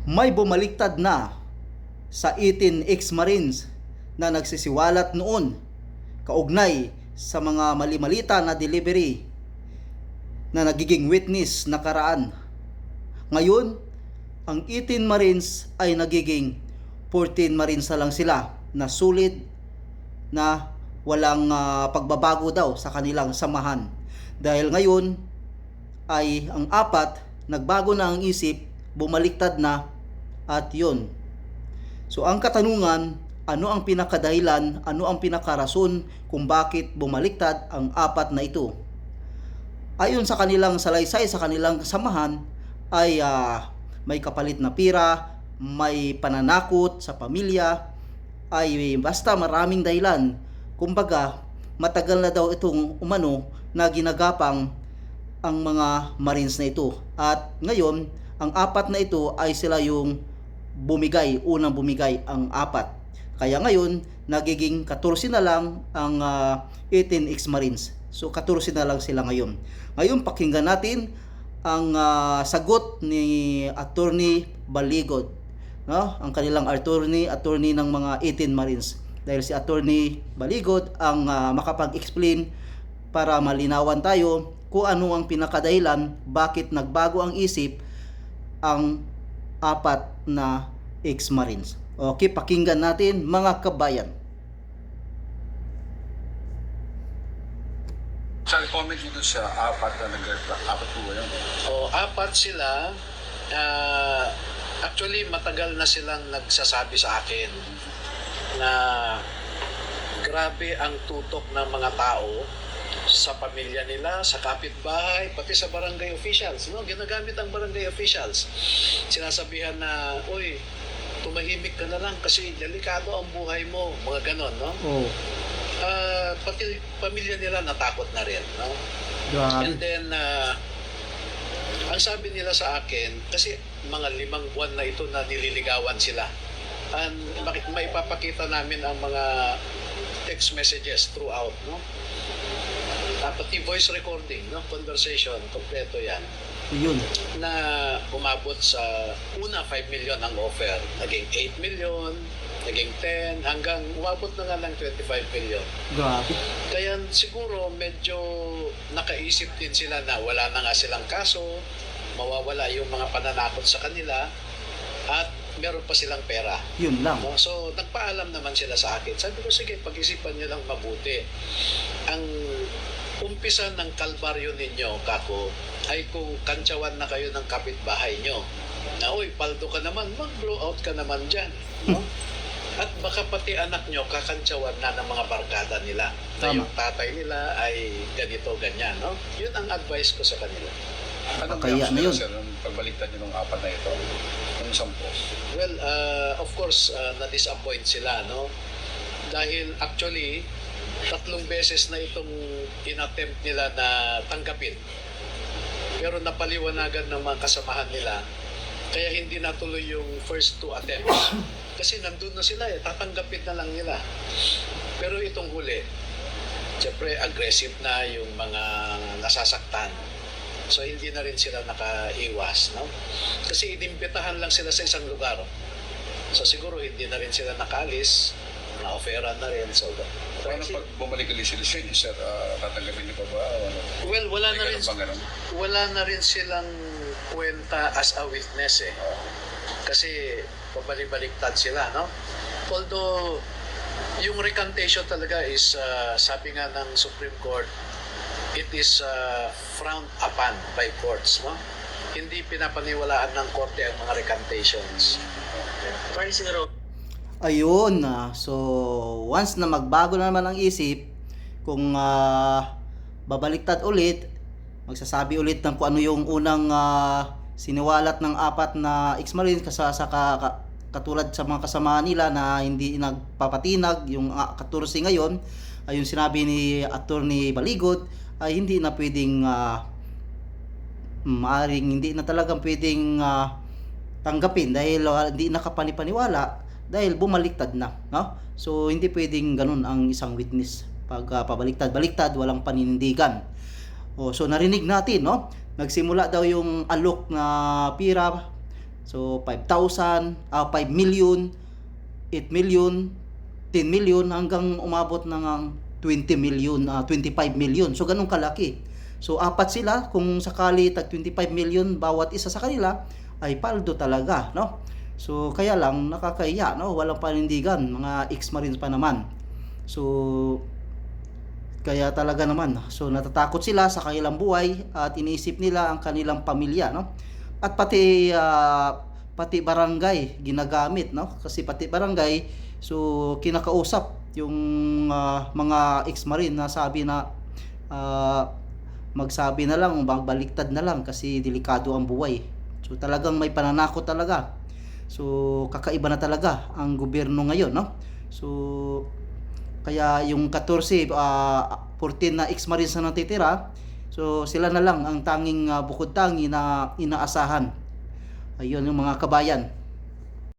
May bumaliktad na sa 18 ex-Marines na nagsisiwalat noon kaugnay sa mga mali-malita na delivery na nagiging witness nakaraan. Ngayon, ang 18 Marines ay nagiging 14 Marines na lang sila na sulit na walang pagbabago daw sa kanilang samahan. Dahil ngayon ay ang apat nagbago na ang isip, bumaliktad na at yun. So ang katanungan, ano ang pinakadahilan, ano ang pinakarason kung bakit bumaliktad ang apat na ito? Ayon sa kanilang salaysay, sa kanilang samahan ay may kapalit na pira, may pananakot sa pamilya, ay basta maraming dahilan. Kumbaga, matagal na daw itong umano na ginagapang ang mga Marines na ito. At ngayon, ang apat na ito ay sila yung unang bumigay ang apat. Kaya ngayon, nagiging 14 na lang ang 18 ex-Marines. So 14 na lang sila ngayon. Ngayon, pakinggan natin ang sagot ni Attorney Baligod, no? Ang kanilang attorney ng mga 18 Marines. Dahil si Attorney Baligod ang makapag-explain para malinawan tayo kung ano ang pinakadahilan bakit nagbago ang isip ang apat na ex-Marines. Okay, pakinggan natin mga kabayan. Sir, comment nyo dun sa apat na apat po ba yun? Apat sila. Actually, matagal na silang nagsasabi sa akin na grabe ang tutok ng mga tao sa pamilya nila, sa kapitbahay, pati sa barangay officials. No? Ginagamit ang barangay officials. Sinasabihan na, uy, tumahimik ka na lang kasi delikado ang buhay mo. Mga ganon, no? Oh, Pati pamilya nila natakot na rin, no? grabe. And then, ang sabi nila sa akin, kasi mga 5 buwan na ito na nililigawan sila. And maipapakita namin ang mga text messages throughout, no? Pati voice recording, no? Conversation, kompleto yan. Yun. Na umabot sa una 5 million ang offer, naging 8 million, naging 10, hanggang umabot na nga ng 25 million. Grabe. Kaya siguro medyo nakaisip din sila na wala na nga silang kaso, mawawala yung mga pananakot sa kanila, at meron pa silang pera. Yun lang. No? So, nagpaalam naman sila sa akin. Sabi ko, sige, pag-isipan nyo lang mabuti. Ang umpisa ng kalbaryo ninyo, kako, ay kung kantsawan na kayo ng kapitbahay nyo. Na, uy, paldo ka naman, mag-blow out ka naman dyan. No? At baka pati anak nyo, kakantsawan na ng mga barkada nila. Na Tama. yung tatay nila ay ganito, ganyan. No? Yun ang advice ko sa kanila. Anong Kaya reaction na nila, yun. sir, nung pagbaliktad nyo ng apat na ito? Yung 10? Well, of course, na-disappoint sila, no? Dahil actually, 3 beses na itong inattempt nila na tanggapin. Pero napaliwanagan ng mga kasamahan nila, kaya hindi natuloy yung first 2 attempts. Kasi nandun na sila tatanggapin na lang nila. Pero itong huli, siyempre aggressive na yung mga nasasaktan. So hindi na rin sila nakaiwas, no? Kasi inimbitahan lang sila sa isang lugar. So siguro hindi na rin sila nakaalis, na-offeran na rin. So, Paano pag bumalik ulit sila sa inyo, sir? Tatanggapin nyo pa ba? O ano? well, May ganun bang ganun? wala na rin silang kwenta as a witness eh. Kasi pabalik-baliktad sila, no? Although yung recantation talaga is sabi nga ng Supreme Court, it is frowned upon by courts, no? Hindi pinapaniwalaan ng korte ang mga recantations. Parang siguro Ayun na. So, once na magbago na naman ang isip, kung babaliktad ulit, magsasabi ulit ng kung ano yung unang siniwalat ng apat na ex-Marines katulad sa mga kasama nila na hindi nagpapatinag, yung 14 ngayon, ay yung sinabi ni Attorney Baligod, ay hindi na pwedeng maaring hindi na talagang pwedeng tanggapin dahil hindi nakapani-paniwala dahil bumaliktad na, no? So hindi pwedeng ganun ang isang witness pag pabaliktad-baliktad, walang paninindigan. So narinig natin, no? Nagsimula daw yung alok na pira So 5,000, 5 million, 8 million, 10 million hanggang umabot ng 20 million, 25 million. So ganun kalaki. So apat sila, kung sakali tag 25 million bawat isa sa kanila, ay paldo talaga, no? So kaya lang nakakahiya, no? Walang panindigan, mga ex-marines pa naman. So kaya talaga naman, so natatakot sila sa kanilang buhay at iniisip nila ang kanilang pamilya, no? At pati barangay ginagamit, no? Kasi pati barangay, so kinakausap yung mga ex-marine na sabi na magsabi na lang, magbaliktad na lang kasi delikado ang buhay. So talagang may pananakot talaga. So kakaiba na talaga ang gobyerno ngayon, no? So kaya yung 14, 14 na ex-marines na natitira, so sila na lang ang tanging bukod tangi na inaasahan. Ayun yung mga kabayan.